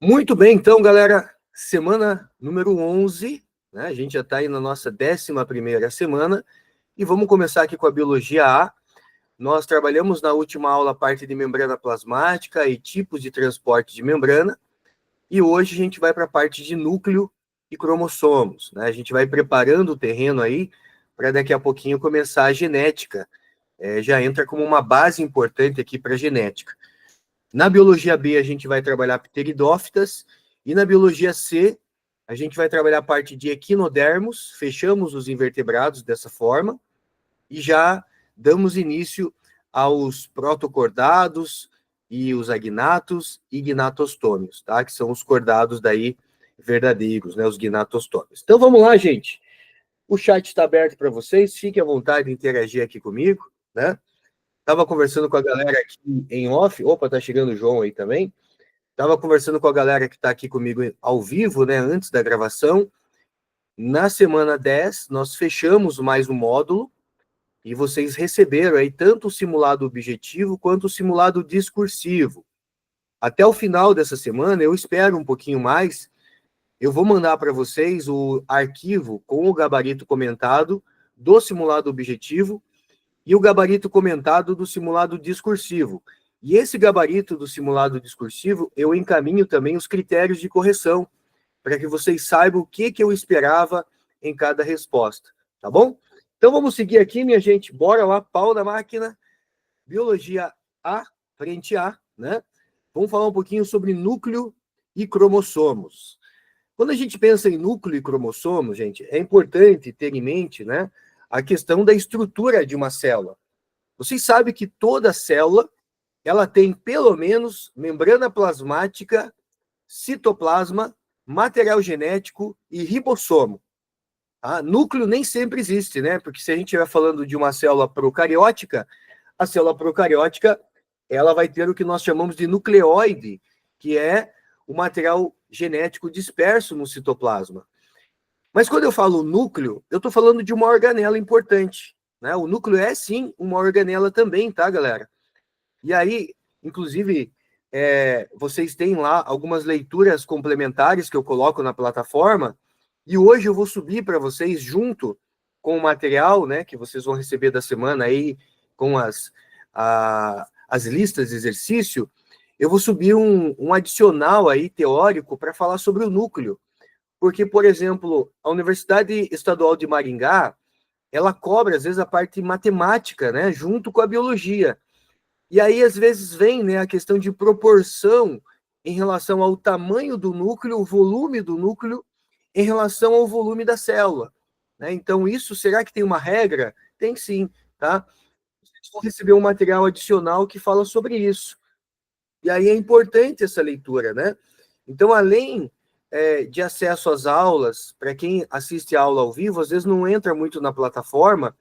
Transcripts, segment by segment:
Muito bem, então, galera, semana número 11, né? A gente já está aí na nossa 11ª semana e vamos começar aqui com a Biologia A. Nós trabalhamos na última aula a parte de membrana plasmática e tipos de transporte de membrana e hoje a gente vai para a parte de núcleo e cromossomos, né? A gente vai preparando o terreno aí para daqui a pouquinho começar a genética. Já entra como uma base importante aqui para a genética. Na biologia B, a gente vai trabalhar pteridófitas, e na biologia C, a gente vai trabalhar a parte de equinodermos, fechamos os invertebrados dessa forma, e já damos início aos protocordados e os agnatos e gnatostômios, tá? Que são os cordados daí verdadeiros, né? Os gnatostômios. Então vamos lá, gente. O chat está aberto para vocês, fiquem à vontade de interagir aqui comigo, né? Estava conversando com a galera aqui em off. Opa, tá chegando o João aí também. Estava conversando com a galera que está aqui comigo ao vivo, né, antes da gravação. Na semana 10, nós fechamos mais um módulo e vocês receberam aí tanto o simulado objetivo quanto o simulado discursivo. Até o final dessa semana, eu espero um pouquinho mais, eu vou mandar para vocês o arquivo com o gabarito comentado do simulado objetivo e o gabarito comentado do simulado discursivo. E esse gabarito do simulado discursivo, eu encaminho também os critérios de correção, para que vocês saibam o que eu esperava em cada resposta, tá bom? Então vamos seguir aqui, minha gente, bora lá, pau na máquina, biologia A, frente A, né? Vamos falar um pouquinho sobre núcleo e cromossomos. Quando a gente pensa em núcleo e cromossomo, gente, é importante ter em mente, né, a questão da estrutura de uma célula. Vocês sabem que toda célula, ela tem pelo menos membrana plasmática, citoplasma, material genético e ribossomo. Tá? Núcleo nem sempre existe, né? Porque se a gente estiver falando de uma célula procariótica, a célula procariótica, ela vai ter o que nós chamamos de nucleóide, que é o material genético disperso no citoplasma. Mas quando eu falo núcleo, eu estou falando de uma organela importante, né? O núcleo é, sim, uma organela também, tá, galera? E aí, inclusive, vocês têm lá algumas leituras complementares que eu coloco na plataforma, e hoje eu vou subir para vocês, junto com o material, né, que vocês vão receber da semana aí, com as listas de exercício, eu vou subir um adicional aí, teórico, para falar sobre o núcleo. Porque, por exemplo, a Universidade Estadual de Maringá, ela cobra, às vezes, a parte matemática, né, junto com a biologia. E aí, às vezes, vem, né, a questão de proporção em relação ao tamanho do núcleo, o volume do núcleo, em relação ao volume da célula. Né? Então, isso, será que tem uma regra? Tem sim, tá? Vocês vão receber um material adicional que fala sobre isso. E aí é importante essa leitura, né? Então, além de acesso às aulas, para quem assiste a aula ao vivo, às vezes não entra muito na plataforma,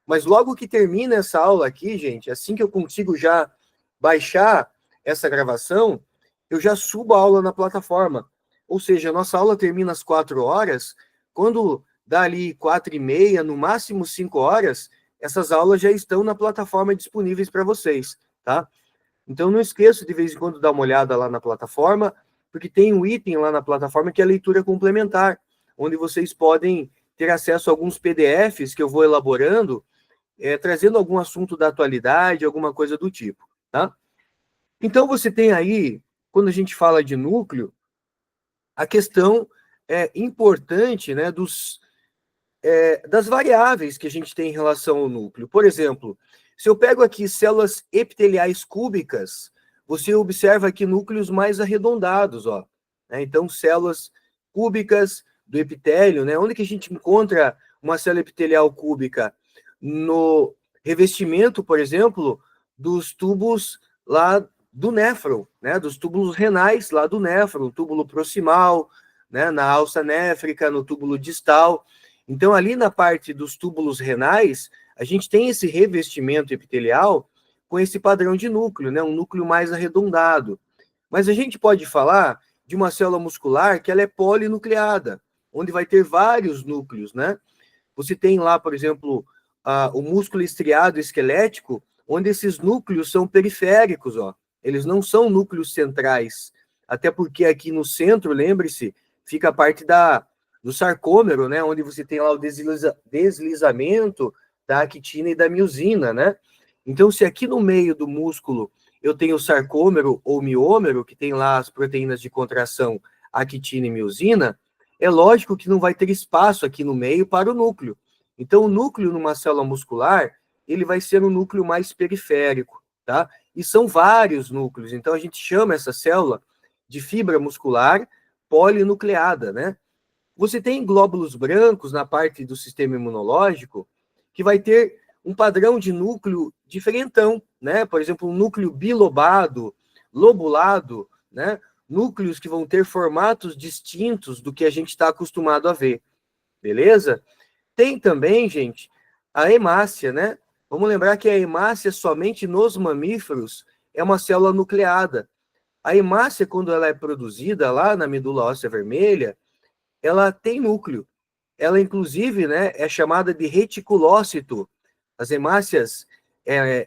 mas logo que termina essa aula aqui, gente, assim que eu consigo já baixar essa gravação, eu já subo a aula na plataforma. Ou seja, a nossa aula termina às 4 horas, quando dá ali 4h30, no máximo 5 horas, essas aulas já estão na plataforma disponíveis para vocês, tá? Então não esqueça de vez em quando dar uma olhada lá na plataforma, porque tem um item lá na plataforma que é a leitura complementar, onde vocês podem ter acesso a alguns PDFs que eu vou elaborando, trazendo algum assunto da atualidade, alguma coisa do tipo, tá? Então você tem aí, quando a gente fala de núcleo, a questão importante, né, das variáveis que a gente tem em relação ao núcleo. Por exemplo, se eu pego aqui células epiteliais cúbicas, você observa aqui núcleos mais arredondados, ó. Né? Então, células cúbicas do epitélio, né? Onde que a gente encontra uma célula epitelial cúbica? No revestimento, por exemplo, dos tubos lá do néfron, né? Dos túbulos renais lá do néfron, túbulo proximal, né? Na alça néfrica, no túbulo distal. Então, ali na parte dos túbulos renais, a gente tem esse revestimento epitelial com esse padrão de núcleo, né? Um núcleo mais arredondado. Mas a gente pode falar de uma célula muscular que ela é polinucleada, onde vai ter vários núcleos, né? Você tem lá, por exemplo, o músculo estriado esquelético, onde esses núcleos são periféricos, ó. Eles não são núcleos centrais. até porque aqui no centro, lembre-se, fica a parte do sarcômero, né, onde você tem lá o deslizamento da actina e da miosina, né? Então, se aqui no meio do músculo eu tenho o sarcômero ou miômero, que tem lá as proteínas de contração, actina e miosina, é lógico que não vai ter espaço aqui no meio para o núcleo. Então, o núcleo numa célula muscular, ele vai ser um núcleo mais periférico, tá? E são vários núcleos, então a gente chama essa célula de fibra muscular polinucleada, né? Você tem glóbulos brancos na parte do sistema imunológico que vai ter um padrão de núcleo diferentão, né? Por exemplo, um núcleo bilobado, lobulado, né? Núcleos que vão ter formatos distintos do que a gente está acostumado a ver, beleza? Tem também, gente, a hemácia, né? Vamos lembrar que a hemácia somente nos mamíferos é uma célula nucleada. A hemácia, quando ela é produzida lá na medula óssea vermelha, ela tem núcleo. Ela, inclusive, né, é chamada de reticulócito. As hemácias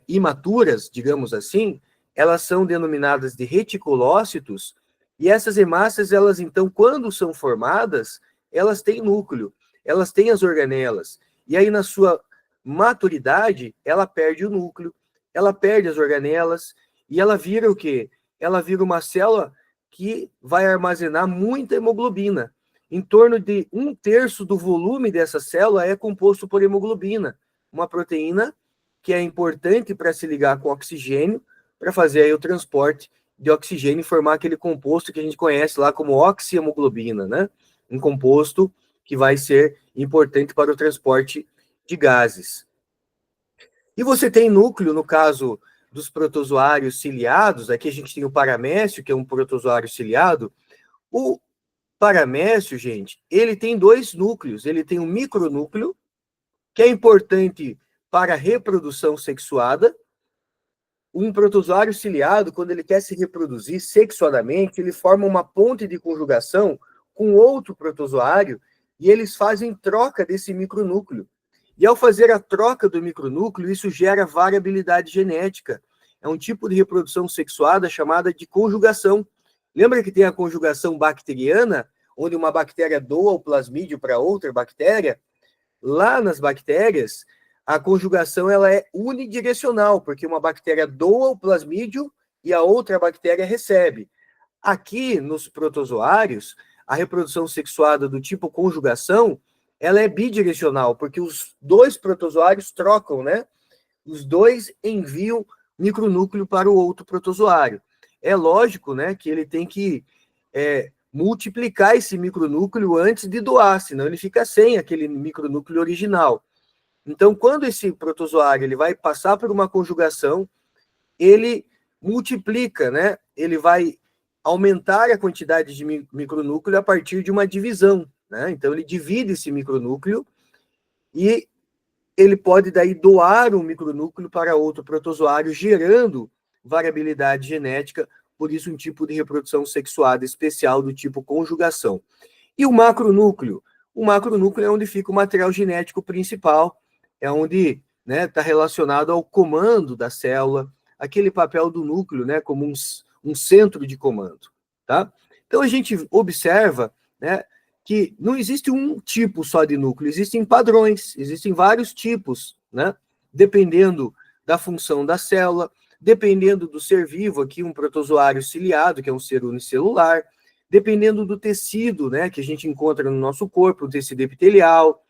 imaturas, digamos assim, elas são denominadas de reticulócitos, e essas hemácias, elas, então, quando são formadas, elas têm núcleo, elas têm as organelas, e aí, na sua maturidade, ela perde o núcleo, ela perde as organelas, e ela vira o quê? Ela vira uma célula que vai armazenar muita hemoglobina. Em torno de 1/3 do volume dessa célula é composto por hemoglobina, uma proteína que é importante para se ligar com oxigênio, para fazer aí o transporte de oxigênio e formar aquele composto que a gente conhece lá como oxihemoglobina, né? Um composto que vai ser importante para o transporte de gases. E você tem núcleo, no caso dos protozoários ciliados, aqui a gente tem o paramécio, que é um protozoário ciliado. O paramécio, gente, ele tem 2 núcleos. Ele tem um micronúcleo, que é importante para a reprodução sexuada. Um protozoário ciliado, quando ele quer se reproduzir sexuadamente, ele forma uma ponte de conjugação com outro protozoário e eles fazem troca desse micronúcleo. E ao fazer a troca do micronúcleo, isso gera variabilidade genética. É um tipo de reprodução sexuada chamada de conjugação. Lembra que tem a conjugação bacteriana, onde uma bactéria doa o plasmídio para outra bactéria? Lá nas bactérias, a conjugação ela é unidirecional, porque uma bactéria doa o plasmídio e a outra bactéria recebe. Aqui, nos protozoários, a reprodução sexuada do tipo conjugação, ela é bidirecional, porque os 2 protozoários trocam, né? Os 2 enviam micronúcleo para o outro protozoário. É lógico, né, que ele tem que multiplicar esse micronúcleo antes de doar, senão ele fica sem aquele micronúcleo original. Então, quando esse protozoário ele vai passar por uma conjugação, ele multiplica, né? Ele vai aumentar a quantidade de micronúcleo a partir de uma divisão, né? Então, ele divide esse micronúcleo e ele pode daí doar um micronúcleo para outro protozoário, gerando variabilidade genética, por isso um tipo de reprodução sexuada especial do tipo conjugação. E o macronúcleo? O macronúcleo é onde fica o material genético principal, é onde está relacionado ao comando da célula, aquele papel do núcleo, né, como um centro de comando. Tá? Então a gente observa, né, que não existe um tipo só de núcleo, existem padrões, existem vários tipos, né, dependendo da função da célula, dependendo do ser vivo, aqui um protozoário ciliado, que é um ser unicelular, dependendo do tecido, né, que a gente encontra no nosso corpo, o tecido epitelial,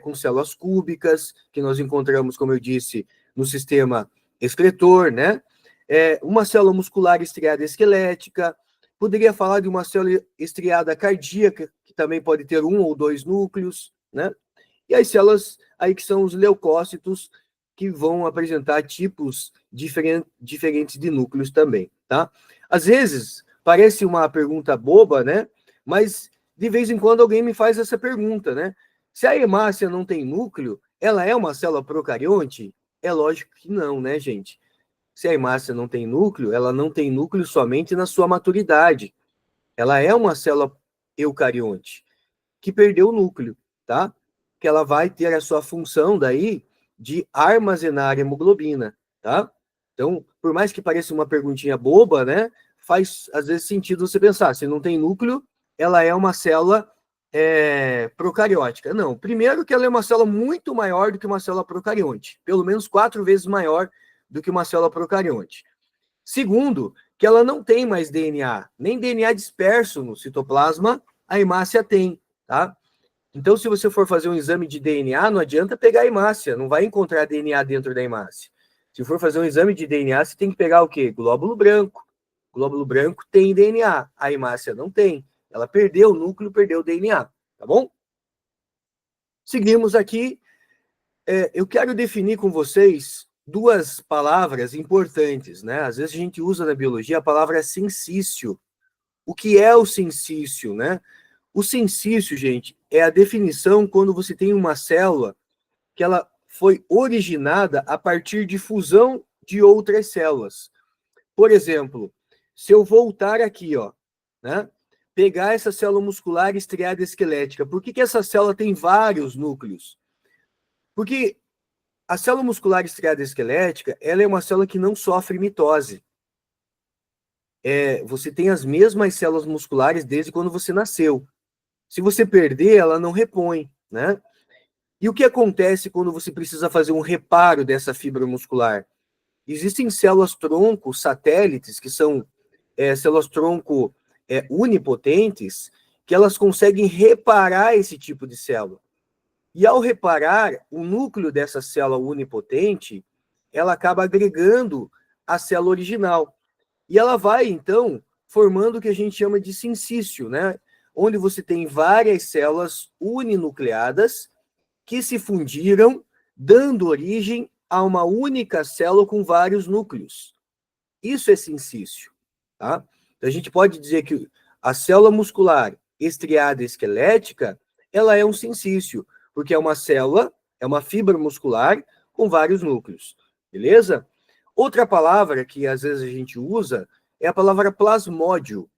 com células cúbicas, que nós encontramos, como eu disse, no sistema excretor, né? Uma célula muscular estriada esquelética, poderia falar de uma célula estriada cardíaca, que também pode ter 1 ou 2 núcleos, né? E as células aí que são os leucócitos, que vão apresentar tipos diferentes de núcleos também, tá? Às vezes, parece uma pergunta boba, né? Mas, de vez em quando, alguém me faz essa pergunta, né? Se a hemácia não tem núcleo, ela é uma célula procarionte? É lógico que não, né, gente? Se a hemácia não tem núcleo, ela não tem núcleo somente na sua maturidade. Ela é uma célula eucarionte que perdeu o núcleo, tá? Que ela vai ter a sua função daí de armazenar hemoglobina, tá? Então, por mais que pareça uma perguntinha boba, né? faz, às vezes, sentido você pensar, se não tem núcleo, ela é uma célula procariótica. Não, primeiro que ela é uma célula muito maior do que uma célula procarionte, pelo menos 4 vezes maior do que uma célula procarionte. Segundo, que ela não tem mais DNA, nem DNA disperso no citoplasma, a hemácia tem, tá? Então, se você for fazer um exame de DNA, não adianta pegar a hemácia, não vai encontrar DNA dentro da hemácia. Se for fazer um exame de DNA, você tem que pegar o quê? Glóbulo branco. Glóbulo branco tem DNA, a hemácia não tem. Ela perdeu o núcleo, perdeu o DNA, tá bom? Seguimos aqui. Eu quero definir com vocês 2 palavras importantes, né? Às vezes a gente usa na biologia a palavra sensício. O que é o sensício, né? O sensício, gente, é a definição quando você tem uma célula que ela foi originada a partir de fusão de outras células. Por exemplo, se eu voltar aqui, ó, né? Pegar essa célula muscular estriada esquelética, por que essa célula tem vários núcleos? Porque a célula muscular estriada esquelética, ela é uma célula que não sofre mitose. Você tem as mesmas células musculares desde quando você nasceu. Se você perder, ela não repõe, né? E o que acontece quando você precisa fazer um reparo dessa fibra muscular? Existem células-tronco satélites, que são células-tronco unipotentes, que elas conseguem reparar esse tipo de célula. E ao reparar o núcleo dessa célula unipotente, ela acaba agregando a célula original. E ela vai, então, formando o que a gente chama de sincício, né? Onde você tem várias células uninucleadas que se fundiram, dando origem a uma única célula com vários núcleos. Isso é sincício, tá? Então, a gente pode dizer que a célula muscular estriada esquelética, ela é um sincício, porque é uma célula, é uma fibra muscular com vários núcleos, beleza? Outra palavra que às vezes a gente usa é a palavra plasmódio.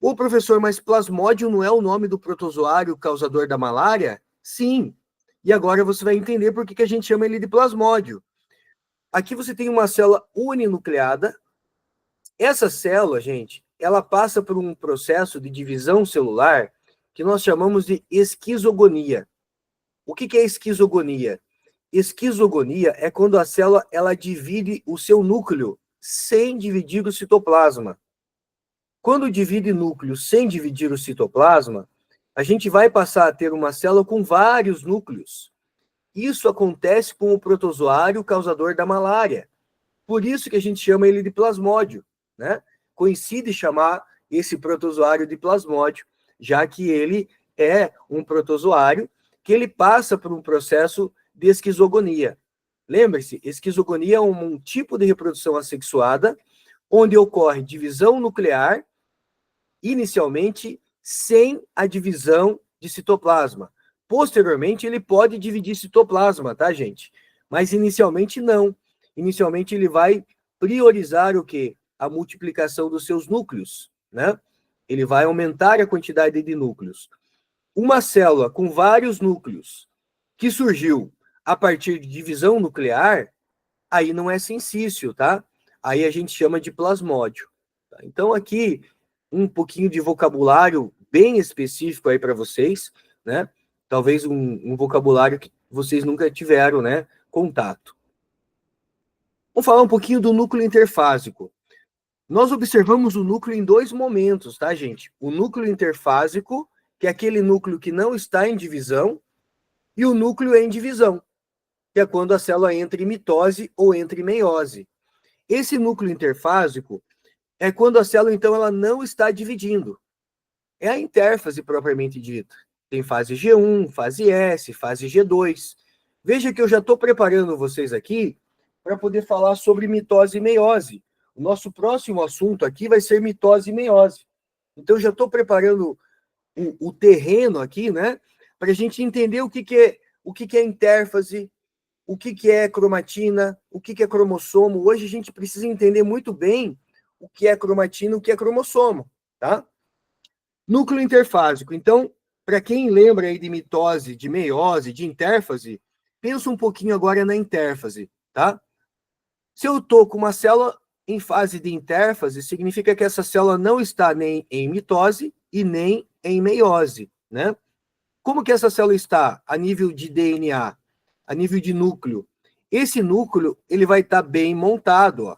Ô, professor, mas plasmódio não é o nome do protozoário causador da malária? Sim. E agora você vai entender por que a gente chama ele de plasmódio. Aqui você tem uma célula uninucleada. Essa célula, gente, ela passa por um processo de divisão celular que nós chamamos de esquizogonia. O que é esquizogonia? Esquizogonia é quando a célula ela divide o seu núcleo sem dividir o citoplasma. Quando divide núcleo sem dividir o citoplasma, a gente vai passar a ter uma célula com vários núcleos. Isso acontece com o protozoário causador da malária. Por isso que a gente chama ele de plasmódio, né? Coincide chamar esse protozoário de plasmódio, já que ele é um protozoário que ele passa por um processo de esquizogonia. Lembre-se, esquizogonia é um tipo de reprodução assexuada onde ocorre divisão nuclear, inicialmente sem a divisão de citoplasma. Posteriormente, ele pode dividir citoplasma, tá, gente? Mas inicialmente não. Inicialmente, ele vai priorizar o quê? A multiplicação dos seus núcleos, né? Ele vai aumentar a quantidade de núcleos. Uma célula com vários núcleos que surgiu a partir de divisão nuclear, aí não é sincício, tá? Aí a gente chama de plasmódio. Tá? Então, aqui, um pouquinho de vocabulário bem específico aí para vocês, né? Talvez um vocabulário que vocês nunca tiveram, né? Contato. Vamos falar um pouquinho do núcleo interfásico. Nós observamos o núcleo em 2 momentos, tá, gente? O núcleo interfásico, que é aquele núcleo que não está em divisão, e o núcleo em divisão, que é quando a célula entra em mitose ou entra em meiose. Esse núcleo interfásico é quando a célula, então, ela não está dividindo. É a intérfase propriamente dita. Tem fase G1, fase S, fase G2. Veja que eu já estou preparando vocês aqui para poder falar sobre mitose e meiose. O nosso próximo assunto aqui vai ser mitose e meiose. Então, eu já estou preparando o terreno aqui, né? Para a gente entender o que é intérfase, o que é cromatina, o que é cromossomo. Hoje a gente precisa entender muito bem o que é cromatina e o que é cromossomo, tá? Núcleo interfásico. Então, para quem lembra aí de mitose, de meiose, de intérfase, pensa um pouquinho agora na intérfase, tá? Se eu estou com uma célula em fase de intérfase, significa que essa célula não está nem em mitose e nem em meiose, né? Como que essa célula está a nível de DNA, a nível de núcleo? Esse núcleo, ele vai estar bem montado, ó.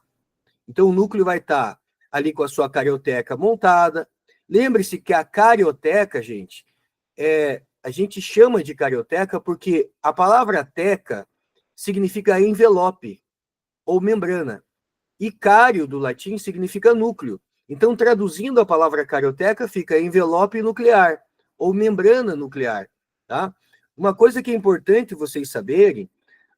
Então, o núcleo vai estar ali com a sua carioteca montada. Lembre-se que a carioteca, gente, a gente chama de carioteca porque a palavra teca significa envelope ou membrana. E cário, do latim, significa núcleo. Então, traduzindo a palavra carioteca, fica envelope nuclear ou membrana nuclear, tá? Uma coisa que é importante vocês saberem,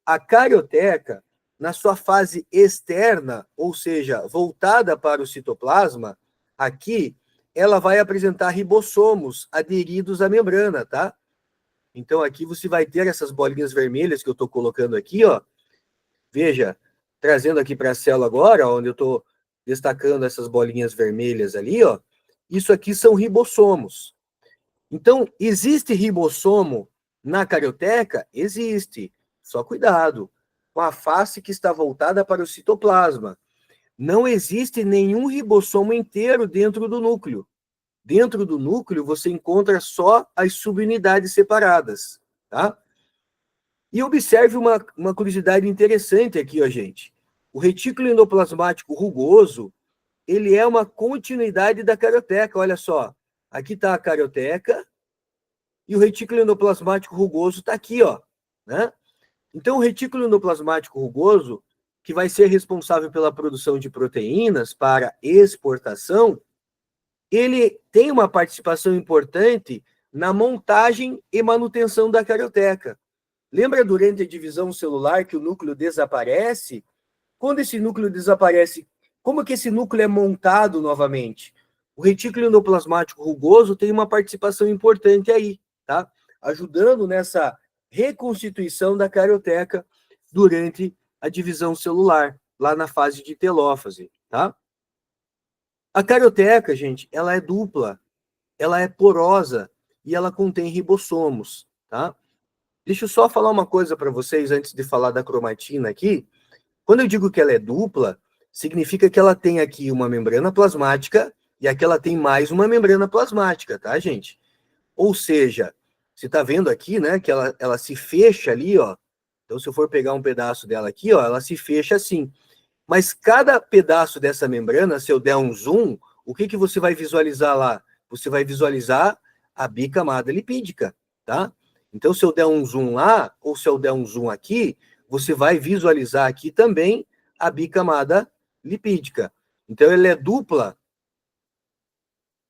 a carioteca, na sua fase externa, ou seja, voltada para o citoplasma, aqui, ela vai apresentar ribossomos aderidos à membrana, tá? Então, aqui você vai ter essas bolinhas vermelhas que eu estou colocando aqui, ó. Veja, trazendo aqui para a célula agora, onde eu estou destacando essas bolinhas vermelhas ali, ó. Isso aqui são ribossomos. Então, existe ribossomo na carioteca? Existe. Só cuidado com a face que está voltada para o citoplasma. Não existe nenhum ribossomo inteiro dentro do núcleo. Dentro do núcleo, você encontra só as subunidades separadas, tá? E observe uma curiosidade interessante aqui, ó, gente. O retículo endoplasmático rugoso, ele é uma continuidade da carioteca, olha só. Aqui está a carioteca e o retículo endoplasmático rugoso está aqui, ó, né? Então, o retículo endoplasmático rugoso, que vai ser responsável pela produção de proteínas para exportação, ele tem uma participação importante na montagem e manutenção da carioteca. Lembra durante a divisão celular que o núcleo desaparece? Quando esse núcleo desaparece, como que esse núcleo é montado novamente? O retículo endoplasmático rugoso tem uma participação importante aí, tá? Ajudando nessa reconstituição da carioteca durante a divisão celular, lá na fase de telófase, tá? A carioteca, gente, ela é dupla, ela é porosa e ela contém ribossomos, tá? Deixa eu só falar uma coisa para vocês antes de falar da cromatina aqui. Quando eu digo que ela é dupla, significa que ela tem aqui uma membrana plasmática e aqui ela tem mais uma membrana plasmática, tá, gente? Ou seja, você está vendo aqui, né, que ela se fecha ali, ó. Então, se eu for pegar um pedaço dela aqui, ó, ela se fecha assim. Mas cada pedaço dessa membrana, se eu der um zoom, o que você vai visualizar lá? Você vai visualizar a bicamada lipídica, tá? Então, se eu der um zoom lá, ou se eu der um zoom aqui, você vai visualizar aqui também a bicamada lipídica. Então, ela é dupla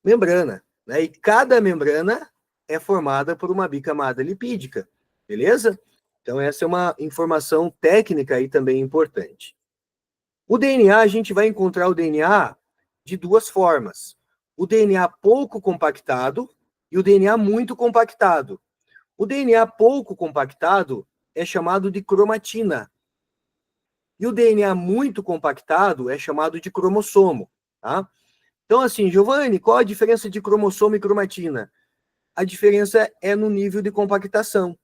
membrana, né? E cada membrana é formada por uma bicamada lipídica, beleza? Então, essa é uma informação técnica aí também importante. O DNA, a gente vai encontrar o DNA de duas formas. O DNA pouco compactado e o DNA muito compactado. O DNA pouco compactado é chamado de cromatina. E o DNA muito compactado é chamado de cromossomo, tá? Então, assim, Giovanni, qual a diferença de cromossomo e cromatina? A diferença é no nível de compactação.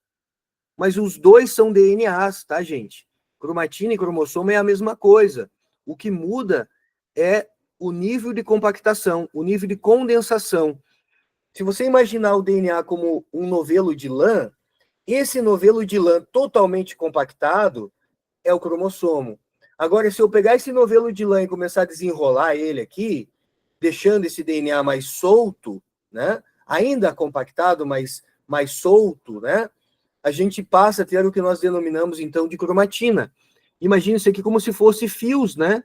Mas os dois são DNAs, tá, gente? Cromatina e cromossomo é a mesma coisa. O que muda é o nível de compactação, o nível de condensação. Se você imaginar o DNA como um novelo de lã, esse novelo de lã totalmente compactado é o cromossomo. Agora, se eu pegar esse novelo de lã e começar a desenrolar ele aqui, deixando esse DNA mais solto, né? Ainda compactado, mas mais solto, né? A gente passa a ter o que nós denominamos, então, de cromatina. Imagina isso aqui como se fosse fios, né?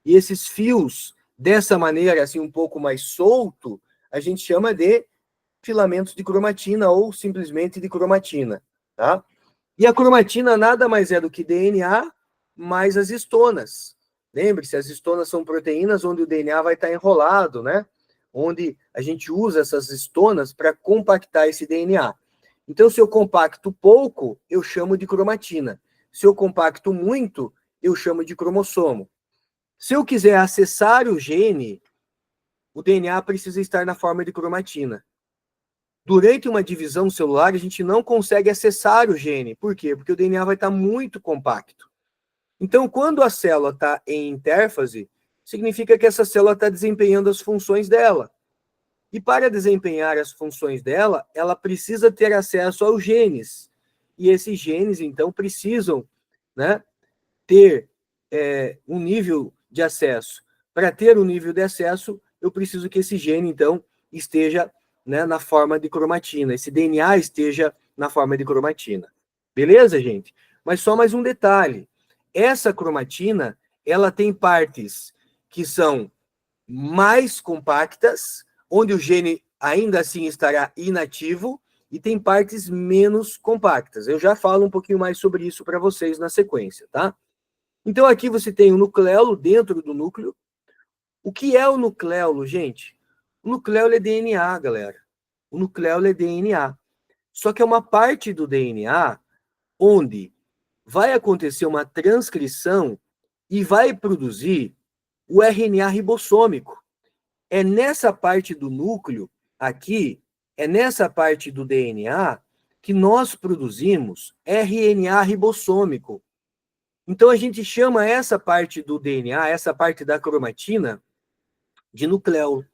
E esses fios, dessa maneira, assim, um pouco mais solto, a gente chama de filamentos de cromatina ou simplesmente de cromatina, tá? E a cromatina nada mais é do que DNA mais as histonas. Lembre-se, as histonas são proteínas onde o DNA vai estar enrolado, né? Onde a gente usa essas histonas para compactar esse DNA. Então, se eu compacto pouco, eu chamo de cromatina. Se eu compacto muito, eu chamo de cromossomo. Se eu quiser acessar o gene, o DNA precisa estar na forma de cromatina. Durante uma divisão celular, a gente não consegue acessar o gene. Por quê? Porque o DNA vai estar muito compacto. Então, quando a célula está em intérfase, significa que essa célula está desempenhando as funções dela. E para desempenhar as funções dela, ela precisa ter acesso aos genes. E esses genes, então, precisam, né, ter um nível de acesso. Para ter um nível de acesso, eu preciso que esse gene, então, esteja, né, na forma de cromatina. Esse DNA esteja na forma de cromatina. Beleza, gente? Mas só mais um detalhe. Essa cromatina, ela tem partes que são mais compactas, onde o gene ainda assim estará inativo, e tem partes menos compactas. Eu já falo um pouquinho mais sobre isso para vocês na sequência, tá? Então aqui você tem o nucleolo dentro do núcleo. O que é o nucleolo, gente? O nucleolo é DNA, galera. O nucleolo é DNA. Só que é uma parte do DNA onde vai acontecer uma transcrição e vai produzir o RNA ribossômico. É nessa parte do núcleo, aqui, é nessa parte do DNA que nós produzimos RNA ribossômico. Então, a gente chama essa parte do DNA, essa parte da cromatina, de nucleolo.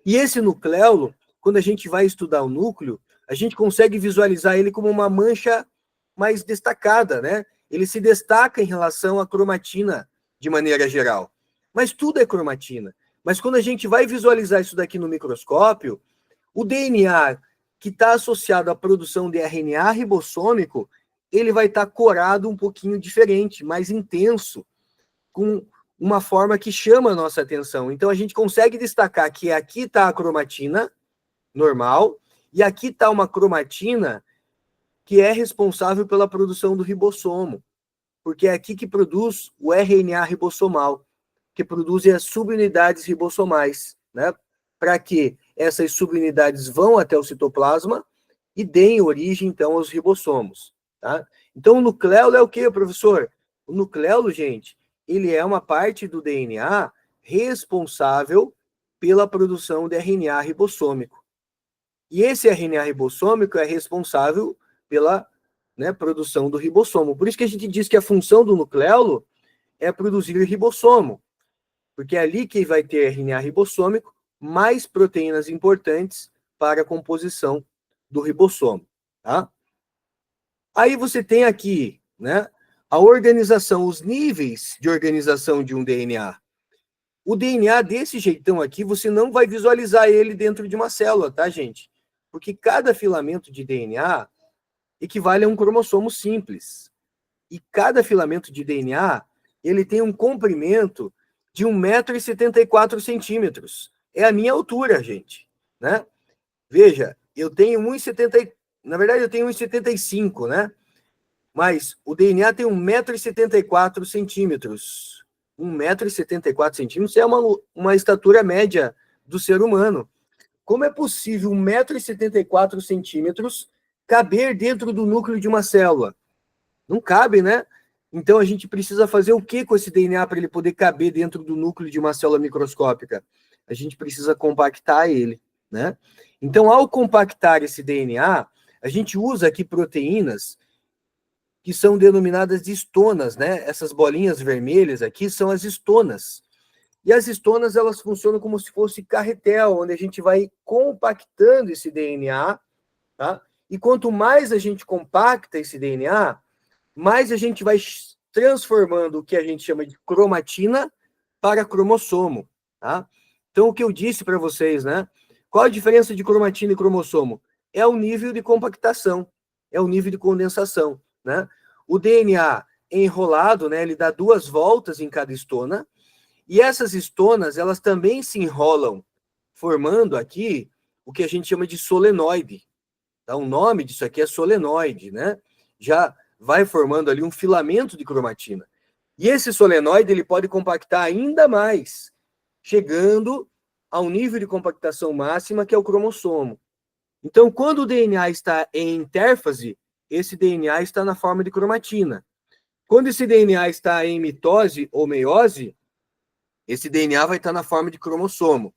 E esse nucleolo, quando a gente vai estudar o núcleo, a gente consegue visualizar ele como uma mancha mais destacada, né? Ele se destaca em relação à cromatina, de maneira geral. Mas tudo é cromatina. Mas quando a gente vai visualizar isso daqui no microscópio, o DNA que está associado à produção de RNA ribossômico, ele vai estar corado um pouquinho diferente, mais intenso, com uma forma que chama a nossa atenção. Então a gente consegue destacar que aqui está a cromatina normal e aqui está uma cromatina que é responsável pela produção do ribossomo, porque é aqui que produz o RNA ribossomal, que produz as subunidades ribossomais, né? Para que essas subunidades vão até o citoplasma e deem origem, então, aos ribossomos, tá? Então, o nucleolo é o quê, professor? O nucleolo, gente, ele é uma parte do DNA responsável pela produção de RNA ribossômico. E esse RNA ribossômico é responsável pela, né, produção do ribossomo. Por isso que a gente diz que a função do nucleolo é produzir ribossomo, porque é ali que vai ter RNA ribossômico, mais proteínas importantes para a composição do ribossomo, tá? Aí você tem aqui, né, a organização, os níveis de organização de um DNA. O DNA desse jeitão aqui, você não vai visualizar ele dentro de uma célula, tá, gente? Porque cada filamento de DNA equivale a um cromossomo simples. E cada filamento de DNA, ele tem um comprimento de 1,74 m. É a minha altura, gente, né? Veja, eu tenho 1,70, na verdade eu tenho 1,75, né? Mas o DNA tem 1,74 m. 1,74 m é uma estatura média do ser humano. Como é possível 1,74 m caber dentro do núcleo de uma célula? Não cabe, né? Então a gente precisa fazer o que com esse DNA para ele poder caber dentro do núcleo de uma célula microscópica? A gente precisa compactar ele, né? Então, ao compactar esse DNA, a gente usa aqui proteínas que são denominadas de histonas, né? Essas bolinhas vermelhas aqui são as histonas. E as histonas, elas funcionam como se fosse carretel, onde a gente vai compactando esse DNA, tá? E quanto mais a gente compacta esse DNA, mais a gente vai transformando o que a gente chama de cromatina para cromossomo, tá? Então, o que eu disse para vocês, né? Qual a diferença de cromatina e cromossomo? É o nível de compactação, é o nível de condensação, né? O DNA enrolado, né? Ele dá 2 voltas em cada histona, e essas histonas, elas também se enrolam, formando aqui o que a gente chama de solenoide. Tá? O nome disso aqui é solenoide, né? Já vai formando ali um filamento de cromatina. E esse solenoide, ele pode compactar ainda mais, chegando ao nível de compactação máxima, que é o cromossomo. Então, quando o DNA está em intérfase, esse DNA está na forma de cromatina. Quando esse DNA está em mitose ou meiose, esse DNA vai estar na forma de cromossomo.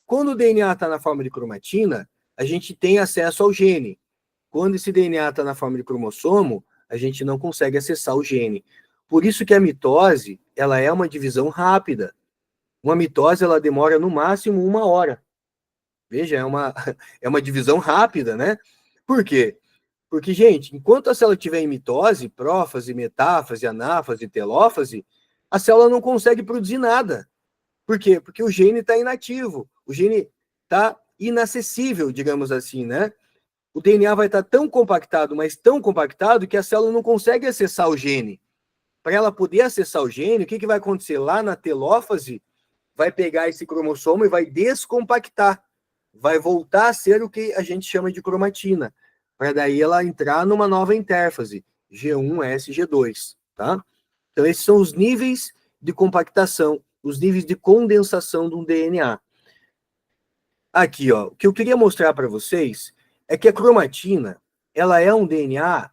Quando o DNA está na forma de cromatina, a gente tem acesso ao gene. Quando esse DNA está na forma de cromossomo, a gente não consegue acessar o gene. Por isso que a mitose, ela é uma divisão rápida. Uma mitose, ela demora no máximo 1 hora. Veja, é uma divisão rápida, né? Por quê? Porque, gente, enquanto a célula estiver em mitose, prófase, metáfase, anáfase, telófase, a célula não consegue produzir nada. Por quê? Porque o gene está inativo, o gene está inacessível, digamos assim, né? O DNA vai estar tão compactado, mas tão compactado, que a célula não consegue acessar o gene. Para ela poder acessar o gene, o que vai acontecer? Lá na telófase, vai pegar esse cromossomo e vai descompactar. Vai voltar a ser o que a gente chama de cromatina. Para daí ela entrar numa nova intérfase, G1S, G2, tá? Então, esses são os níveis de compactação, os níveis de condensação do DNA. Aqui, ó, o que eu queria mostrar para vocês é que a cromatina, ela é um DNA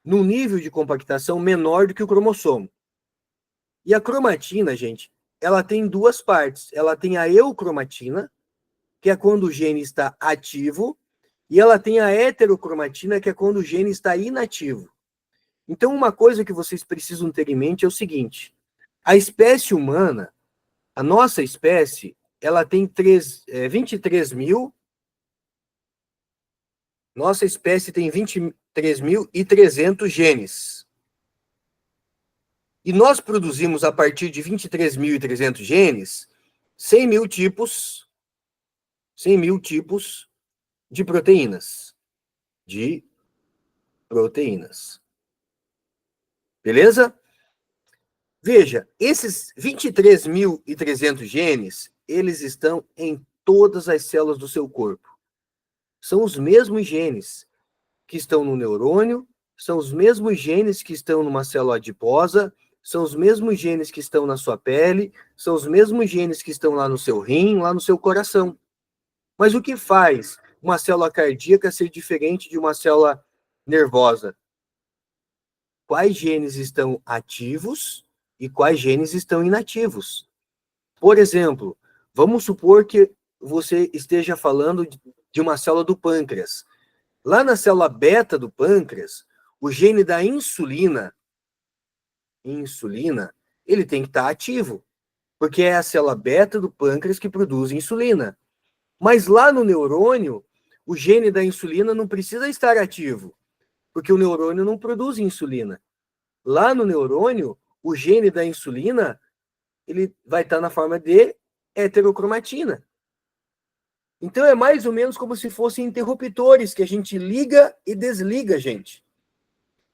num nível de compactação menor do que o cromossomo. E a cromatina, gente, ela tem duas partes. Ela tem a eucromatina, que é quando o gene está ativo, e ela tem a heterocromatina, que é quando o gene está inativo. Então, uma coisa que vocês precisam ter em mente é o seguinte: a espécie humana, a nossa espécie, ela tem 23 mil. Nossa espécie tem 23.300 genes. E nós produzimos, a partir de 23.300 genes, 100 mil tipos de proteínas. Beleza? Veja, esses 23.300 genes, eles estão em todas as células do seu corpo. São os mesmos genes que estão no neurônio, são os mesmos genes que estão numa célula adiposa, são os mesmos genes que estão na sua pele, são os mesmos genes que estão lá no seu rim, lá no seu coração. Mas o que faz uma célula cardíaca ser diferente de uma célula nervosa? Quais genes estão ativos e quais genes estão inativos? Por exemplo, vamos supor que você esteja falando de uma célula do pâncreas. Lá na célula beta do pâncreas, o gene da insulina, ele tem que estar ativo, porque é a célula beta do pâncreas que produz insulina. Mas lá no neurônio, o gene da insulina não precisa estar ativo, porque o neurônio não produz insulina. Lá no neurônio, o gene da insulina, ele vai estar na forma de heterocromatina. Então é mais ou menos como se fossem interruptores que a gente liga e desliga, gente.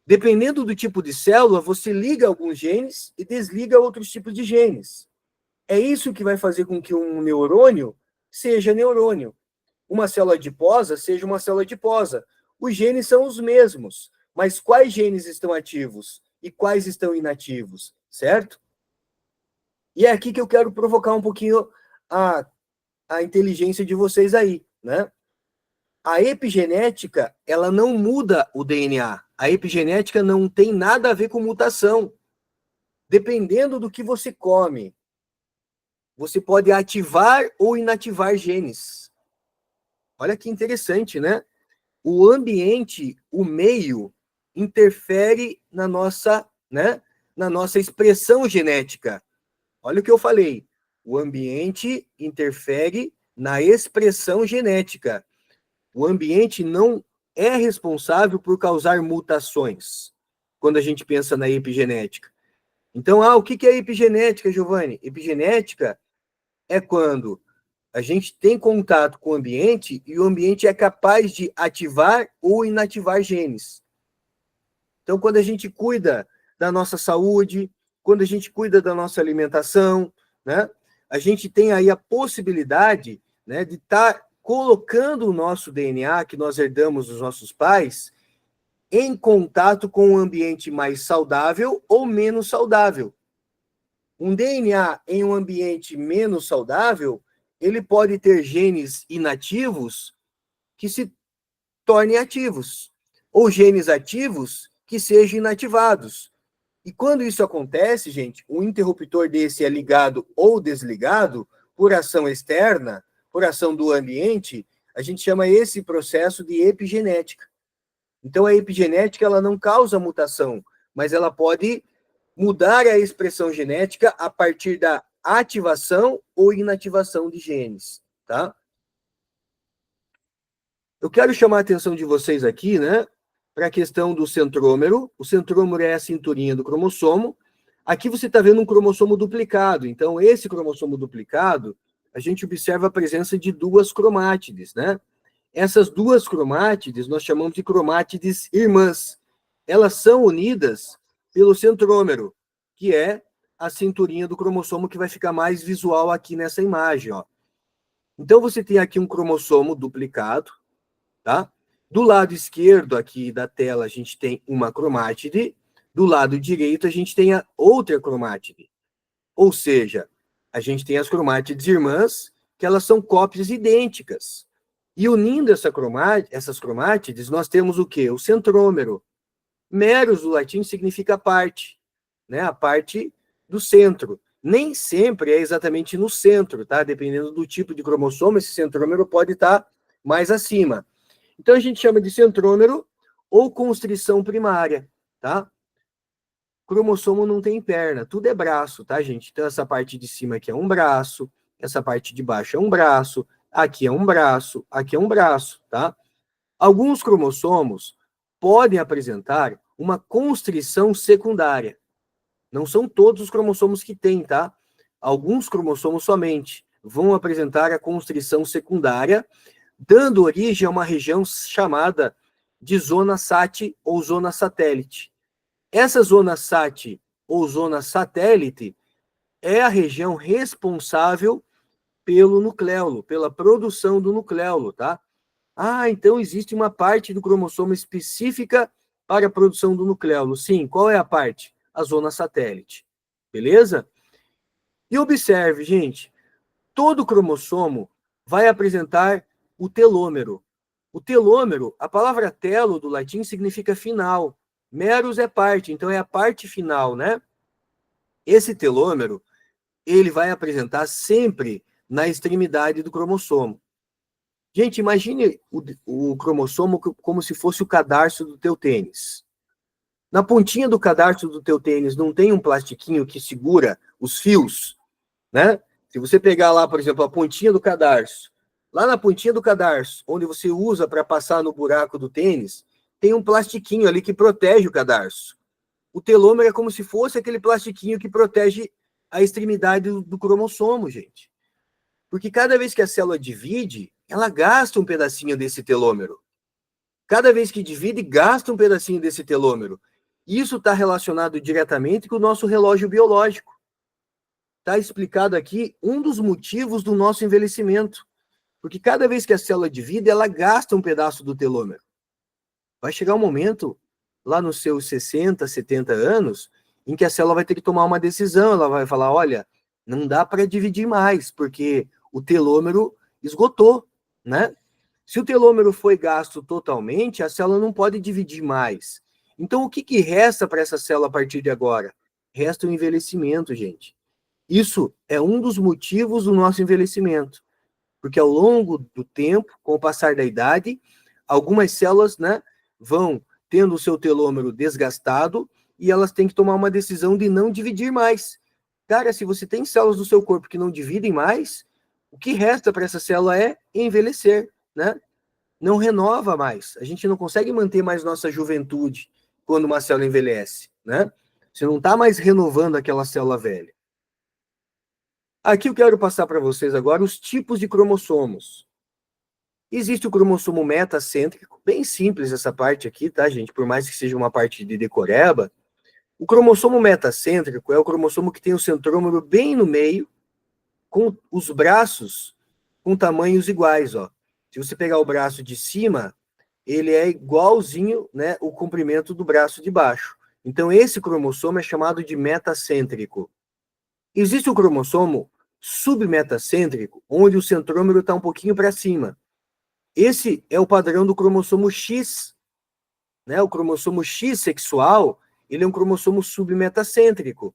Dependendo do tipo de célula, você liga alguns genes e desliga outros tipos de genes. É isso que vai fazer com que um neurônio seja neurônio. Uma célula adiposa seja uma célula adiposa. Os genes são os mesmos, mas quais genes estão ativos e quais estão inativos, certo? E é aqui que eu quero provocar um pouquinho a inteligência de vocês aí, né? A epigenética, ela não muda o DNA. A epigenética não tem nada a ver com mutação. Dependendo do que você come, você pode ativar ou inativar genes. Olha que interessante, né? O ambiente, o meio, interfere na nossa, né, na nossa expressão genética. Olha o que eu falei. O ambiente interfere na expressão genética. O ambiente não é responsável por causar mutações, quando a gente pensa na epigenética. Então, o que é epigenética, Giovanni? Epigenética é quando a gente tem contato com o ambiente e o ambiente é capaz de ativar ou inativar genes. Então, quando a gente cuida da nossa saúde, quando a gente cuida da nossa alimentação, né, a gente tem aí a possibilidade, né, de estar colocando o nosso DNA, que nós herdamos dos nossos pais, em contato com um ambiente mais saudável ou menos saudável. Um DNA em um ambiente menos saudável, ele pode ter genes inativos que se tornem ativos, ou genes ativos que sejam inativados. E quando isso acontece, gente, um interruptor desse é ligado ou desligado por ação externa, por ação do ambiente, a gente chama esse processo de epigenética. Então, a epigenética, ela não causa mutação, mas ela pode mudar a expressão genética a partir da ativação ou inativação de genes, tá? Eu quero chamar a atenção de vocês aqui, né, para a questão do centrômero. O centrômero é a cinturinha do cromossomo. Aqui você está vendo um cromossomo duplicado. Então, esse cromossomo duplicado, a gente observa a presença de duas cromátides, né? Essas duas cromátides nós chamamos de cromátides irmãs. Elas são unidas pelo centrômero, que é a cinturinha do cromossomo que vai ficar mais visual aqui nessa imagem, ó. Então, você tem aqui um cromossomo duplicado, tá? Do lado esquerdo aqui da tela, a gente tem uma cromátide. Do lado direito, a gente tem a outra cromátide. Ou seja, a gente tem as cromátides irmãs, que elas são cópias idênticas. E unindo essas cromátides, nós temos o quê? O centrômero. Meros, do latim, significa parte, né? A parte do centro. Nem sempre é exatamente no centro, tá? Dependendo do tipo de cromossomo, esse centrômero pode estar mais acima. Então, a gente chama de centrômero ou constrição primária, tá? Cromossomo não tem perna, tudo é braço, tá, gente? Então, essa parte de cima aqui é um braço, essa parte de baixo é um braço, aqui é um braço, aqui é um braço, tá? Alguns cromossomos podem apresentar uma constrição secundária. Não são todos os cromossomos que têm, tá? Alguns cromossomos somente vão apresentar a constrição secundária, dando origem a uma região chamada de zona SAT ou zona satélite. Essa zona SAT ou zona satélite é a região responsável pelo nucleolo, pela produção do nucleolo, tá? Ah, então existe uma parte do cromossomo específica para a produção do nucleolo. Sim, qual é a parte? A zona satélite. Beleza? E observe, gente, todo cromossomo vai apresentar o telômero. O telômero, a palavra telo do latim significa final. Meros é parte, então é a parte final, né? Esse telômero, ele vai apresentar sempre na extremidade do cromossomo. Gente, imagine o cromossomo como se fosse o cadarço do teu tênis. Na pontinha do cadarço do teu tênis não tem um plastiquinho que segura os fios, né? Se você pegar lá, por exemplo, a pontinha do cadarço, lá na pontinha do cadarço, onde você usa para passar no buraco do tênis, tem um plastiquinho ali que protege o cadarço. O telômero é como se fosse aquele plastiquinho que protege a extremidade do cromossomo, gente. Porque cada vez que a célula divide, ela gasta um pedacinho desse telômero. Cada vez que divide, gasta um pedacinho desse telômero. Isso está relacionado diretamente com o nosso relógio biológico. Está explicado aqui um dos motivos do nosso envelhecimento. Porque cada vez que a célula divide, ela gasta um pedaço do telômero. Vai chegar um momento, lá nos seus 60, 70 anos, em que a célula vai ter que tomar uma decisão. Ela vai falar, olha, não dá para dividir mais, porque o telômero esgotou, né? Se o telômero foi gasto totalmente, a célula não pode dividir mais. Então, o que resta para essa célula a partir de agora? Resta o envelhecimento, gente. Isso é um dos motivos do nosso envelhecimento. Porque ao longo do tempo, com o passar da idade, algumas células, né, vão tendo o seu telômero desgastado e elas têm que tomar uma decisão de não dividir mais. Cara, se você tem células do seu corpo que não dividem mais, o que resta para essa célula é envelhecer, né? Não renova mais. A gente não consegue manter mais nossa juventude quando uma célula envelhece, né? Você não está mais renovando aquela célula velha. Aqui eu quero passar para vocês agora os tipos de cromossomos. Existe o cromossomo metacêntrico, bem simples essa parte aqui, tá, gente? Por mais que seja uma parte de decoreba. O cromossomo metacêntrico é o cromossomo que tem o centrômero bem no meio, com os braços com tamanhos iguais, ó. Se você pegar o braço de cima, ele é igualzinho, né, o comprimento do braço de baixo. Então, esse cromossomo é chamado de metacêntrico. Existe o cromossomo submetacêntrico, onde o centrômero está um pouquinho para cima. Esse é o padrão do cromossomo X, né? O cromossomo X sexual, ele é um cromossomo submetacêntrico.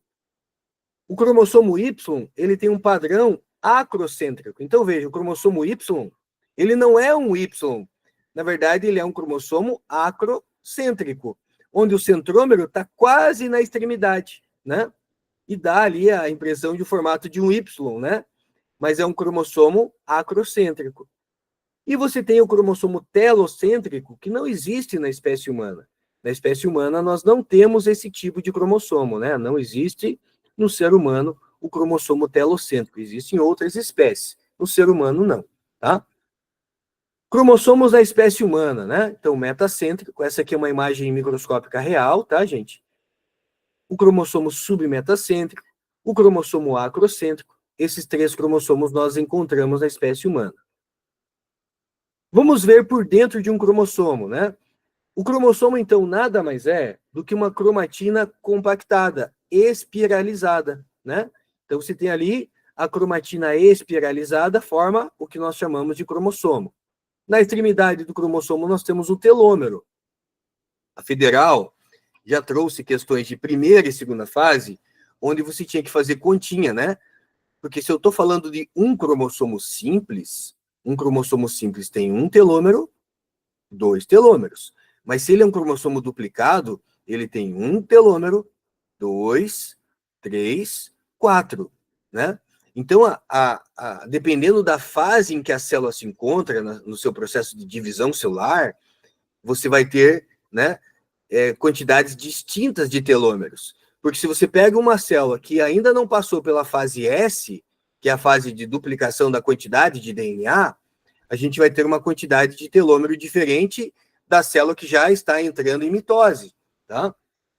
O cromossomo Y, ele tem um padrão acrocêntrico. Então, veja, o cromossomo Y, ele não é um Y. Na verdade, ele é um cromossomo acrocêntrico, onde o centrômero está quase na extremidade, né? e dá ali a impressão de formato de um Y, né? Mas é um cromossomo acrocêntrico. E você tem o cromossomo telocêntrico, que não existe na espécie humana. Na espécie humana, nós não temos esse tipo de cromossomo, né? Não existe no ser humano o cromossomo telocêntrico. Existe em outras espécies. No ser humano, não, tá? Cromossomos da espécie humana, né? Então, metacêntrico, essa aqui é uma imagem microscópica real, tá, gente? O cromossomo submetacêntrico, o cromossomo acrocêntrico. Esses 3 cromossomos nós encontramos na espécie humana. Vamos ver por dentro de um cromossomo, né? O cromossomo, então, nada mais é do que uma cromatina compactada, espiralizada, né? Então, se tem ali a cromatina espiralizada, forma o que nós chamamos de cromossomo. Na extremidade do cromossomo, nós temos o telômero. A Federal já trouxe questões de primeira e segunda fase, onde você tinha que fazer continha, né? Porque se eu estou falando de um cromossomo simples tem um telômero, 2 telômeros. Mas se ele é um cromossomo duplicado, ele tem um telômero, 2, 3, 4, né? Então, dependendo da fase em que a célula se encontra no seu processo de divisão celular, você vai ter, né, quantidades distintas de telômeros. Porque se você pega uma célula que ainda não passou pela fase S, que é a fase de duplicação da quantidade de DNA, a gente vai ter uma quantidade de telômero diferente da célula que já está entrando em mitose, tá?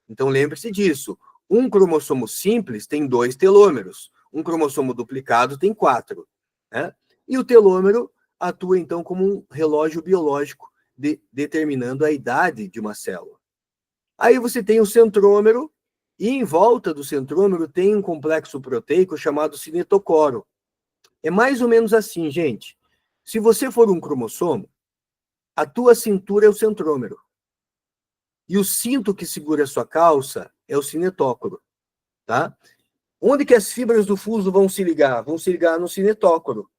Então lembre-se disso. Um cromossomo simples tem 2 telômeros, um cromossomo duplicado tem 4, né? E o telômero atua então como um relógio biológico determinando a idade de uma célula. Aí você tem o centrômero, e em volta do centrômero tem um complexo proteico chamado cinetocoro. É mais ou menos assim, gente. Se você for um cromossomo, a tua cintura é o centrômero. E o cinto que segura a sua calça é o cinetócoro, tá? Onde que as fibras do fuso vão se ligar? Vão se ligar no cinetócoro.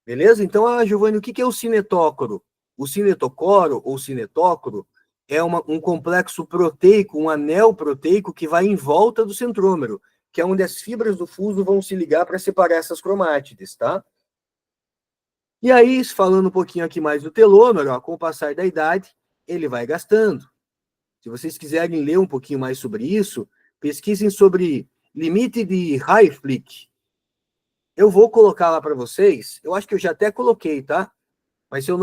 Beleza? Então, Giovanni, o que é o cinetócoro? O cinetocoro ou cinetócoro é um complexo proteico, um anel proteico que vai em volta do centrômero, que é onde as fibras do fuso vão se ligar para separar essas cromátides, tá? E aí, falando um pouquinho aqui mais do telômero, ó, com o passar da idade, ele vai gastando. Se vocês quiserem ler um pouquinho mais sobre isso, pesquisem sobre limite de Hayflick. Eu vou colocar lá para vocês, eu acho que eu já até coloquei, tá? Mas se eu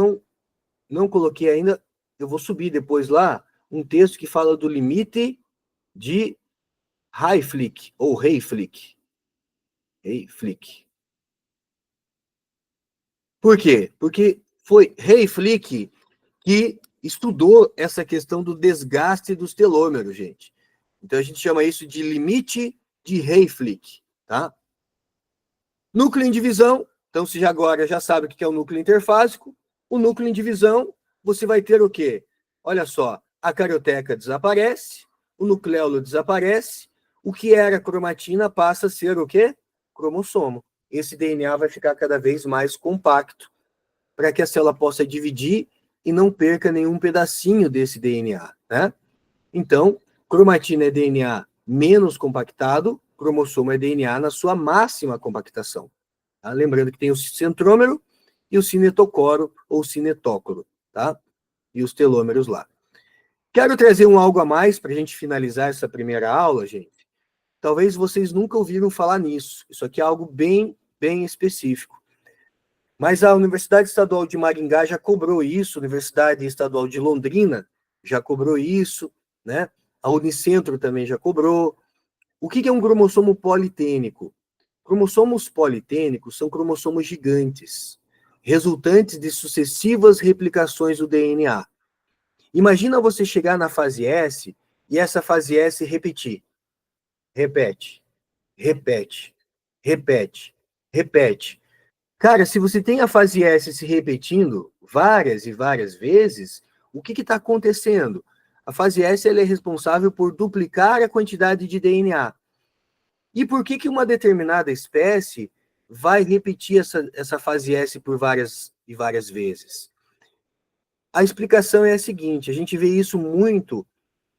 não coloquei ainda, eu vou subir depois lá um texto que fala do limite de Hayflick, ou Hayflick. Hayflick. Por quê? Porque foi Hayflick que estudou essa questão do desgaste dos telômeros, gente. Então a gente chama isso de limite de Hayflick, tá? Núcleo em divisão, então se agora já sabe o que é o núcleo interfásico, o núcleo em divisão, você vai ter o quê? Olha só, a carioteca desaparece, o nucleolo desaparece, o que era cromatina passa a ser o quê? Cromossomo. Esse DNA vai ficar cada vez mais compacto, para que a célula possa dividir e não perca nenhum pedacinho desse DNA, né? Então, cromatina é DNA menos compactado, cromossomo é DNA na sua máxima compactação. Tá? Lembrando que tem o centrômero e o cinetocoro ou cinetócoro, tá? E os telômeros lá. Quero trazer algo a mais para a gente finalizar essa primeira aula, gente. Talvez vocês nunca ouviram falar nisso. Isso aqui é algo bem específico. Mas a Universidade Estadual de Maringá já cobrou isso, a Universidade Estadual de Londrina já cobrou isso, né? A Unicentro também já cobrou. O que é um cromossomo politênico? Cromossomos politênicos são cromossomos gigantes, resultantes de sucessivas replicações do DNA. Imagina você chegar na fase S e essa fase S repetir. Repete, repete, repete, repete. Cara, se você tem a fase S se repetindo várias e várias vezes, o que está acontecendo? A fase S ela é responsável por duplicar a quantidade de DNA. E por que uma determinada espécie vai repetir essa fase S por várias e várias vezes? A explicação é a seguinte: a gente vê isso muito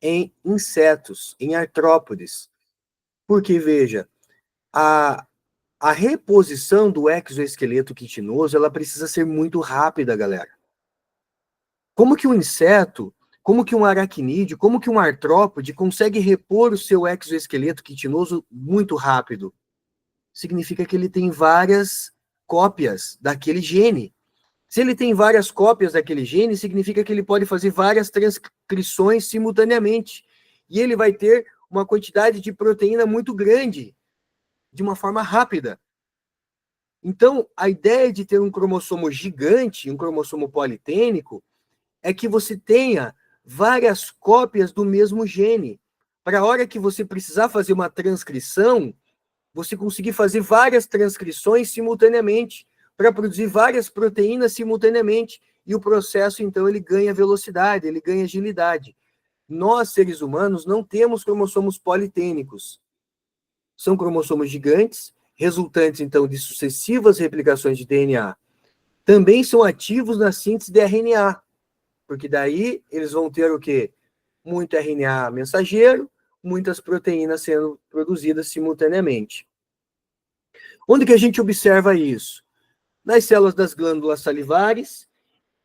em insetos, em artrópodes. Porque, veja, a reposição do exoesqueleto quitinoso, ela precisa ser muito rápida, galera. Como que um inseto, como que um aracnídeo, como que um artrópode consegue repor o seu exoesqueleto quitinoso muito rápido? Significa que ele tem várias cópias daquele gene. Se ele tem várias cópias daquele gene, significa que ele pode fazer várias transcrições simultaneamente. E ele vai ter uma quantidade de proteína muito grande, de uma forma rápida. Então, a ideia de ter um cromossomo gigante, um cromossomo politênico, é que você tenha várias cópias do mesmo gene. Para a hora que você precisar fazer uma transcrição, você conseguir fazer várias transcrições simultaneamente, para produzir várias proteínas simultaneamente, e o processo, então, ele ganha velocidade, ele ganha agilidade. Nós, seres humanos, não temos cromossomos politênicos. São cromossomos gigantes, resultantes, então, de sucessivas replicações de DNA. Também são ativos na síntese de RNA, porque daí eles vão ter o quê? Muito RNA mensageiro, muitas proteínas sendo produzidas simultaneamente. Onde que a gente observa isso? Nas células das glândulas salivares,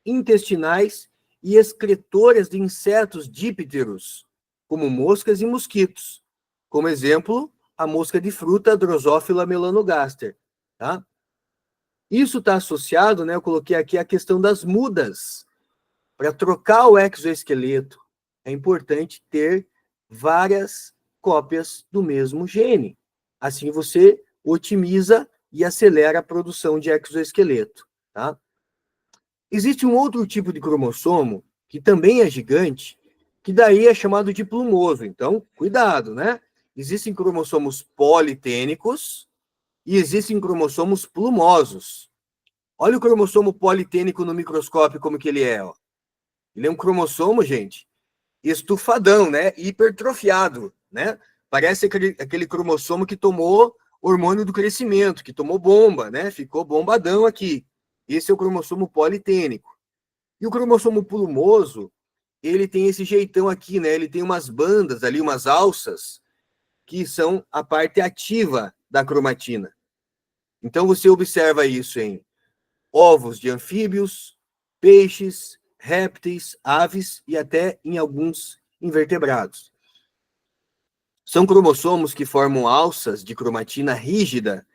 intestinais e excretoras de insetos dípteros, como moscas e mosquitos. Como exemplo, a mosca de fruta Drosophila melanogaster. Tá? Isso está associado, né, eu coloquei aqui a questão das mudas. Para trocar o exoesqueleto, é importante ter várias cópias do mesmo gene. Assim você otimiza e acelera a produção de exoesqueleto. Tá? Existe um outro tipo de cromossomo, que também é gigante, que daí é chamado de plumoso. Então, cuidado, né? Existem cromossomos politênicos e existem cromossomos plumosos. Olha o cromossomo politênico no microscópio, como que ele é, ó. Ele é um cromossomo, gente, estufadão, né? Hipertrofiado, né? Parece aquele cromossomo que tomou hormônio do crescimento, que tomou bomba, né? Ficou bombadão aqui. Esse é o cromossomo politênico. E o cromossomo plumoso, ele tem esse jeitão aqui, né? Ele tem umas bandas ali, umas alças, que são a parte ativa da cromatina. Então você observa isso em ovos de anfíbios, peixes, répteis, aves e até em alguns invertebrados. São cromossomos que formam alças de cromatina rígida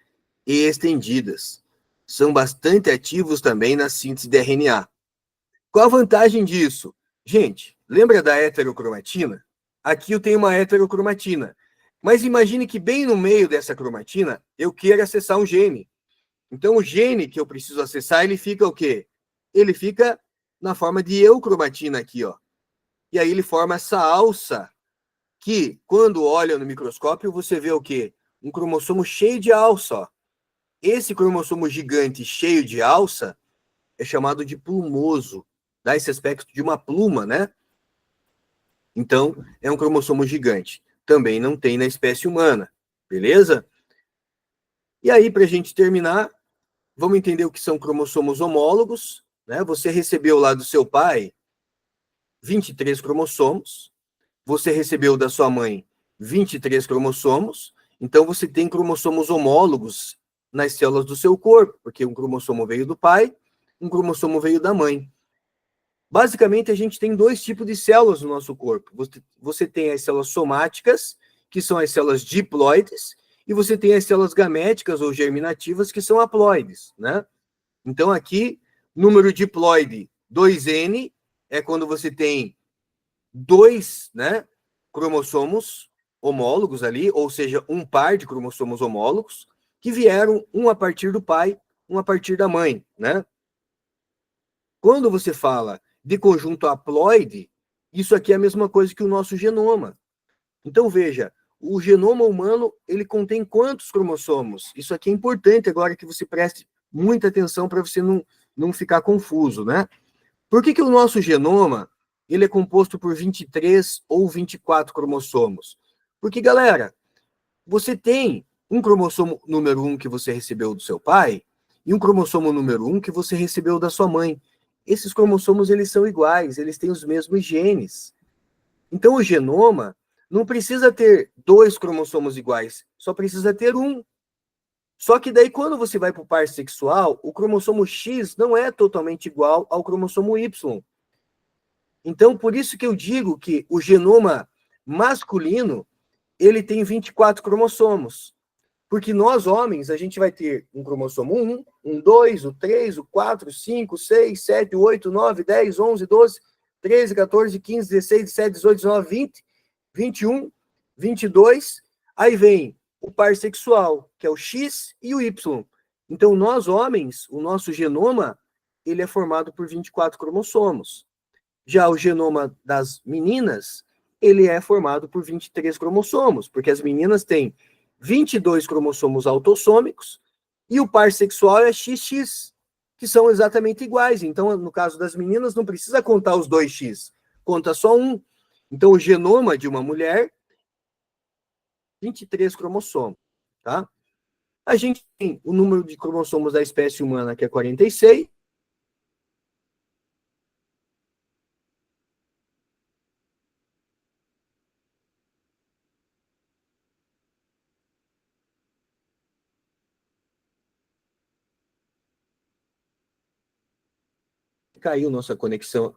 e estendidas. São bastante ativos também na síntese de RNA. Qual a vantagem disso? Gente, lembra da heterocromatina? Aqui eu tenho uma heterocromatina. Mas imagine que bem no meio dessa cromatina eu queira acessar um gene. Então o gene que eu preciso acessar, ele fica o quê? Ele fica na forma de eucromatina aqui, ó. E aí ele forma essa alça que, quando olha no microscópio, você vê o quê? Um cromossomo cheio de alça, ó. Esse cromossomo gigante cheio de alça é chamado de plumoso. Dá esse aspecto de uma pluma, né? Então, é um cromossomo gigante. Também não tem na espécie humana, beleza? E aí, para a gente terminar, vamos entender o que são cromossomos homólogos, né? Você recebeu lá do seu pai 23 cromossomos, você recebeu da sua mãe 23 cromossomos, então você tem cromossomos homólogos nas células do seu corpo, porque um cromossomo veio do pai, um cromossomo veio da mãe. Basicamente, a gente tem dois tipos de células no nosso corpo. Você tem as células somáticas, que são as células diploides, e você tem as células gaméticas ou germinativas, que são haploides, né? Então, aqui, número diploide 2N é quando você tem dois, né, cromossomos homólogos ali, ou seja, um par de cromossomos homólogos, que vieram um a partir do pai, um a partir da mãe, né? Quando você fala de conjunto haploide, isso aqui é a mesma coisa que o nosso genoma. Então, veja, o genoma humano, ele contém quantos cromossomos? Isso aqui é importante agora que você preste muita atenção para você não ficar confuso, né? Por que o nosso genoma, ele é composto por 23 ou 24 cromossomos? Porque, galera, você tem um cromossomo número 1 que você recebeu do seu pai e um cromossomo número 1 que você recebeu da sua mãe. Esses cromossomos, eles são iguais, eles têm os mesmos genes. Então, o genoma não precisa ter 2 cromossomos iguais, só precisa ter um. Só que daí, quando você vai para o par sexual, o cromossomo X não é totalmente igual ao cromossomo Y. Então, por isso que eu digo que o genoma masculino, ele tem 24 cromossomos. Porque nós, homens, a gente vai ter um cromossomo 1, um 2, o 3, o 4, 5, 6, 7, 8, 9, 10, 11, 12, 13, 14, 15, 16, 17, 18, 19, 20, 21, 22. Aí vem o par sexual, que é o X e o Y. Então, nós, homens, o nosso genoma, ele é formado por 24 cromossomos. Já o genoma das meninas, ele é formado por 23 cromossomos, porque as meninas têm 22 cromossomos autossômicos e o par sexual é XX, que são exatamente iguais. Então, no caso das meninas, não precisa contar os 2x, conta só um. Então, o genoma de uma mulher, 23 cromossomos, tá? A gente tem o número de cromossomos da espécie humana, que é 46. Caiu nossa conexão,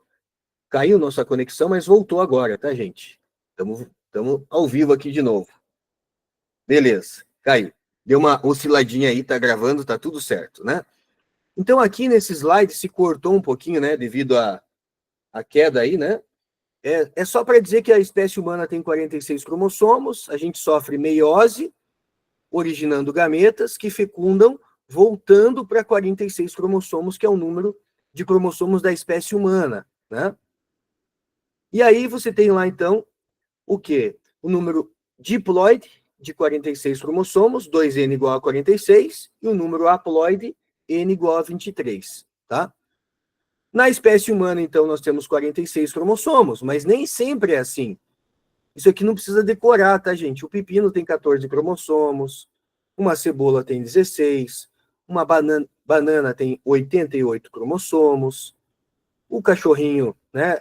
mas voltou agora, tá, gente? Estamos ao vivo aqui de novo. Beleza, caiu. Deu uma osciladinha aí, tá gravando, tá tudo certo, né? Então, aqui nesse slide se cortou um pouquinho, né, devido à queda aí, né? É só para dizer que a espécie humana tem 46 cromossomos, a gente sofre meiose, originando gametas que fecundam, voltando para 46 cromossomos, que é o número de cromossomos da espécie humana, né? E aí você tem lá, então, o quê? O número diploide de 46 cromossomos, 2N igual a 46, e o número haploide, N igual a 23, tá? Na espécie humana, então, nós temos 46 cromossomos, mas nem sempre é assim. Isso aqui não precisa decorar, tá, gente? O pepino tem 14 cromossomos, uma cebola tem 16, uma banana tem 88 cromossomos, o cachorrinho, né,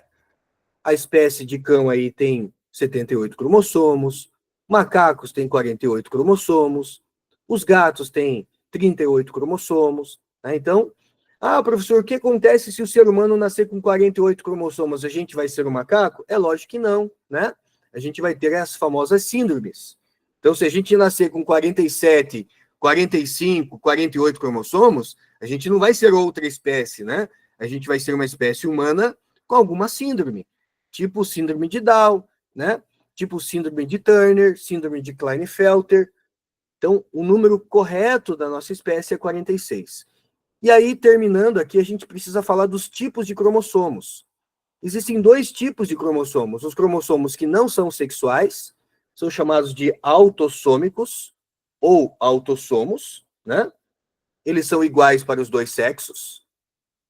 a espécie de cão aí tem 78 cromossomos, macacos têm 48 cromossomos, os gatos têm 38 cromossomos, né? Então, professor, o que acontece se o ser humano nascer com 48 cromossomos? A gente vai ser um macaco? É lógico que não, né? A gente vai ter as famosas síndromes. Então, se a gente nascer com 47, 45, 48 cromossomos, a gente não vai ser outra espécie, né? A gente vai ser uma espécie humana com alguma síndrome, tipo síndrome de Down, né? Tipo síndrome de Turner, síndrome de Klinefelter. Então, o número correto da nossa espécie é 46. E aí, terminando aqui, a gente precisa falar dos tipos de cromossomos. Existem 2 tipos de cromossomos. Os cromossomos que não são sexuais, são chamados de autossômicos ou autossomos, né? Eles são iguais para os 2 sexos,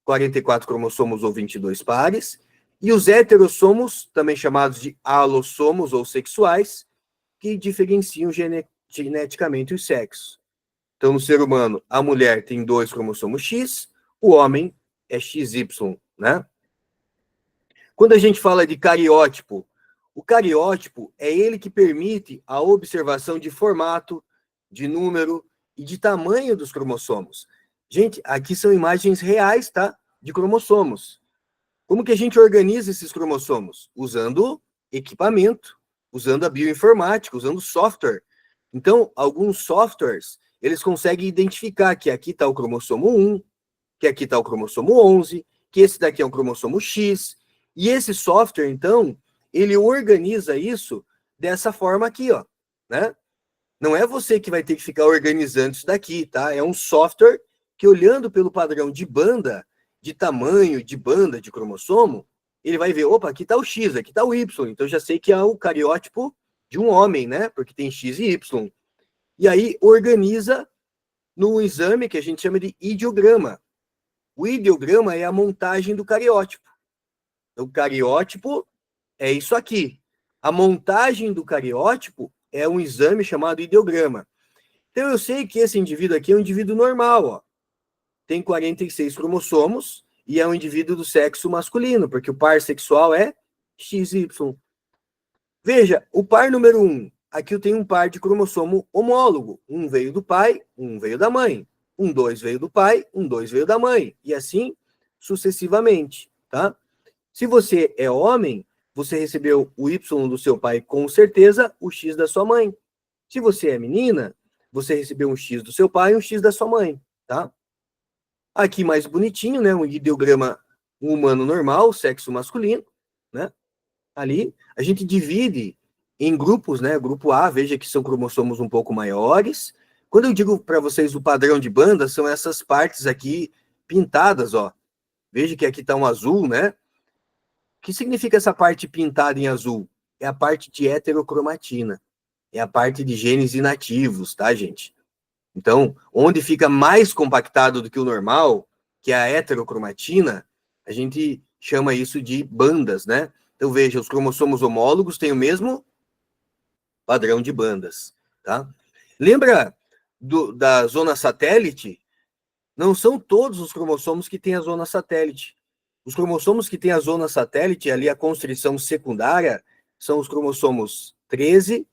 44 cromossomos ou 22 pares. E os heterossomos, também chamados de alossomos ou sexuais, que diferenciam geneticamente os sexos. Então, no ser humano, a mulher tem 2 cromossomos X, o homem é XY, né? Quando a gente fala de cariótipo, o cariótipo é ele que permite a observação de formato, de número e de tamanho dos cromossomos. Gente, aqui são imagens reais, tá? De cromossomos. Como que a gente organiza esses cromossomos? Usando equipamento, usando a bioinformática, usando software. Então, alguns softwares, eles conseguem identificar que aqui está o cromossomo 1, que aqui está o cromossomo 11, que esse daqui é um cromossomo X. E esse software, então, ele organiza isso dessa forma aqui, ó, né? Não é você que vai ter que ficar organizando isso daqui, tá? É um software que, olhando pelo padrão de banda, de tamanho, de banda, de cromossomo, ele vai ver, opa, aqui está o X, aqui está o Y, então já sei que é o cariótipo de um homem, né? Porque tem X e Y. E aí organiza no exame que a gente chama de ideograma. O ideograma é a montagem do cariótipo. O cariótipo é isso aqui. A montagem do cariótipo é um exame chamado ideograma. Então eu sei que esse indivíduo aqui é um indivíduo normal, ó. Tem 46 cromossomos e é um indivíduo do sexo masculino, porque o par sexual é XY. Veja, o par número 1 aqui eu tenho um par de cromossomo homólogo. Um veio do pai, um veio da mãe. Um 2 veio do pai, um 2 veio da mãe. E assim sucessivamente, tá? Se você é homem, você recebeu o Y do seu pai, com certeza, o X da sua mãe. Se você é menina, você recebeu um X do seu pai e um X da sua mãe, tá? Aqui mais bonitinho, né? Um ideograma humano normal, sexo masculino, né? Ali, a gente divide em grupos, né? Grupo A, veja que são cromossomos um pouco maiores. Quando eu digo para vocês o padrão de banda, são essas partes aqui pintadas, ó. Veja que aqui está um azul, né? O que significa essa parte pintada em azul? É a parte de heterocromatina. É a parte de genes inativos, tá, gente? Então, onde fica mais compactado do que o normal, que é a heterocromatina, a gente chama isso de bandas, né? Então, veja, os cromossomos homólogos têm o mesmo padrão de bandas, tá? Lembra da zona satélite? Não são todos os cromossomos que têm a zona satélite. Os cromossomos que têm a zona satélite, ali a constrição secundária, são os cromossomos 13,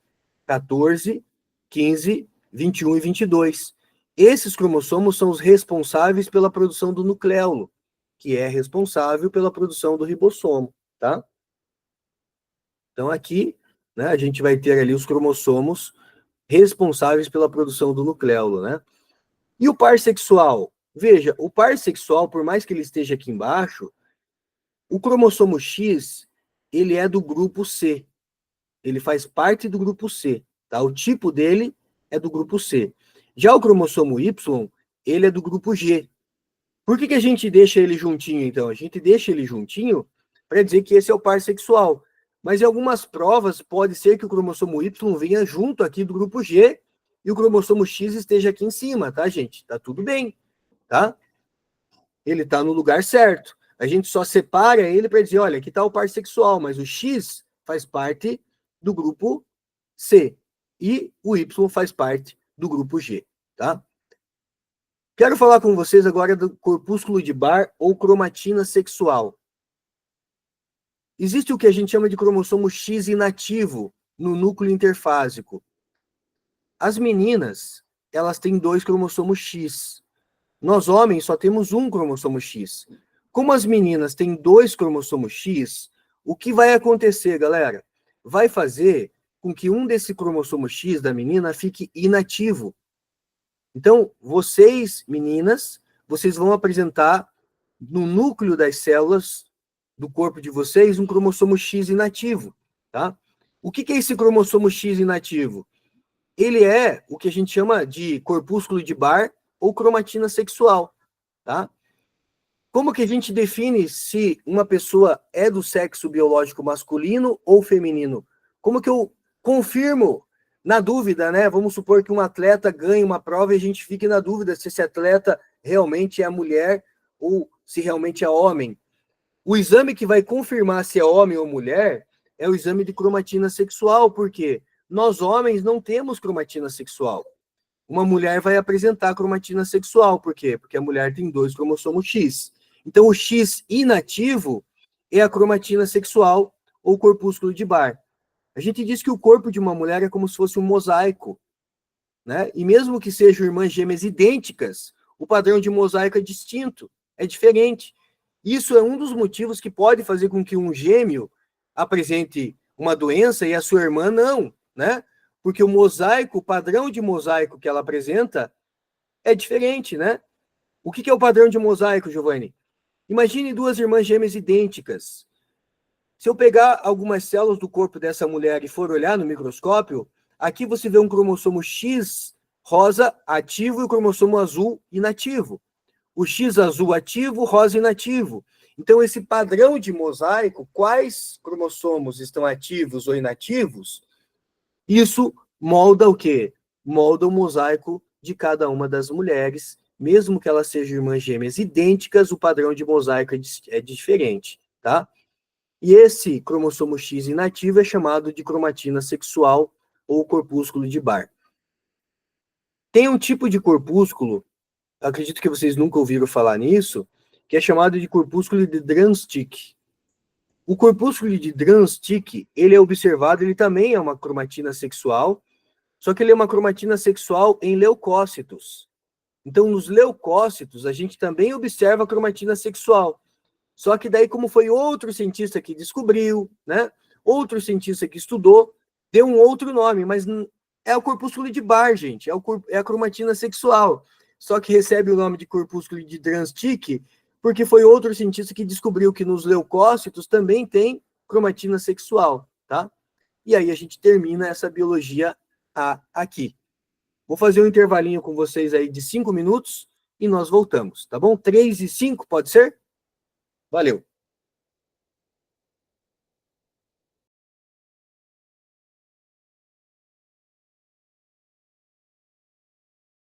14, 15, 21 e 22. Esses cromossomos são os responsáveis pela produção do nucleolo, que é responsável pela produção do ribossomo, tá? Então aqui, né, a gente vai ter ali os cromossomos responsáveis pela produção do nucleolo, né? E o par sexual? Veja, o par sexual, por mais que ele esteja aqui embaixo, o cromossomo X, ele é do grupo C. Ele faz parte do grupo C, tá? O tipo dele é do grupo C. Já o cromossomo Y, ele é do grupo G. Por que a gente deixa ele juntinho, então? A gente deixa ele juntinho para dizer que esse é o par sexual. Mas em algumas provas, pode ser que o cromossomo Y venha junto aqui do grupo G e o cromossomo X esteja aqui em cima, tá, gente? Tá tudo bem, tá? Ele está no lugar certo. A gente só separa ele para dizer, olha, aqui está o par sexual, mas o X faz parte do grupo C e o Y faz parte do grupo G, tá? Quero falar com vocês agora do corpúsculo de Barr ou cromatina sexual. Existe o que a gente chama de cromossomo X inativo no núcleo interfásico. As meninas, elas têm 2 cromossomos X. Nós, homens, só temos um cromossomo X. Como as meninas têm 2 cromossomos X, o que vai acontecer, galera? Vai fazer com que um desse cromossomo X da menina fique inativo. Então, vocês, meninas, vocês vão apresentar no núcleo das células do corpo de vocês um cromossomo X inativo, tá? O que é esse cromossomo X inativo? Ele é o que a gente chama de corpúsculo de Barr ou cromatina sexual, tá? Como que a gente define se uma pessoa é do sexo biológico masculino ou feminino? Como que eu confirmo, na dúvida, né? Vamos supor que um atleta ganhe uma prova e a gente fique na dúvida se esse atleta realmente é mulher ou se realmente é homem. O exame que vai confirmar se é homem ou mulher é o exame de cromatina sexual, porque nós homens não temos cromatina sexual. Uma mulher vai apresentar cromatina sexual, por quê? Porque a mulher tem 2 cromossomos X. Então, o X inativo é a cromatina sexual ou corpúsculo de Barr. A gente diz que o corpo de uma mulher é como se fosse um mosaico, né? E mesmo que sejam irmãs gêmeas idênticas, o padrão de mosaico é distinto, é diferente. Isso é um dos motivos que pode fazer com que um gêmeo apresente uma doença e a sua irmã não, né? Porque o mosaico, o padrão de mosaico que ela apresenta é diferente, né? O que é o padrão de mosaico, Giovanni? Imagine 2 irmãs gêmeas idênticas. Se eu pegar algumas células do corpo dessa mulher e for olhar no microscópio, aqui você vê um cromossomo X rosa ativo e o cromossomo azul inativo. O X azul ativo, rosa inativo. Então, esse padrão de mosaico, quais cromossomos estão ativos ou inativos, isso molda o quê? Molda o mosaico de cada uma das mulheres, mesmo que elas sejam irmãs gêmeas idênticas, o padrão de mosaico é diferente, tá? E esse cromossomo X inativo é chamado de cromatina sexual ou corpúsculo de Barr. Tem um tipo de corpúsculo, acredito que vocês nunca ouviram falar nisso, que é chamado de corpúsculo de Drumstick. O corpúsculo de Dran-Stick, ele é observado, ele também é uma cromatina sexual, só que ele é uma cromatina sexual em leucócitos. Então, nos leucócitos, a gente também observa a cromatina sexual. Só que daí, como foi outro cientista que descobriu, né? Outro cientista que estudou, deu um outro nome, mas é o corpúsculo de Barr, gente, é a cromatina sexual. Só que recebe o nome de corpúsculo de Dran-Stick, porque foi outro cientista que descobriu que nos leucócitos também tem cromatina sexual, tá? E aí a gente termina essa biologia A aqui. Vou fazer um intervalinho com vocês aí de 5 minutos e nós voltamos, tá bom? 3 e 5, pode ser? Valeu!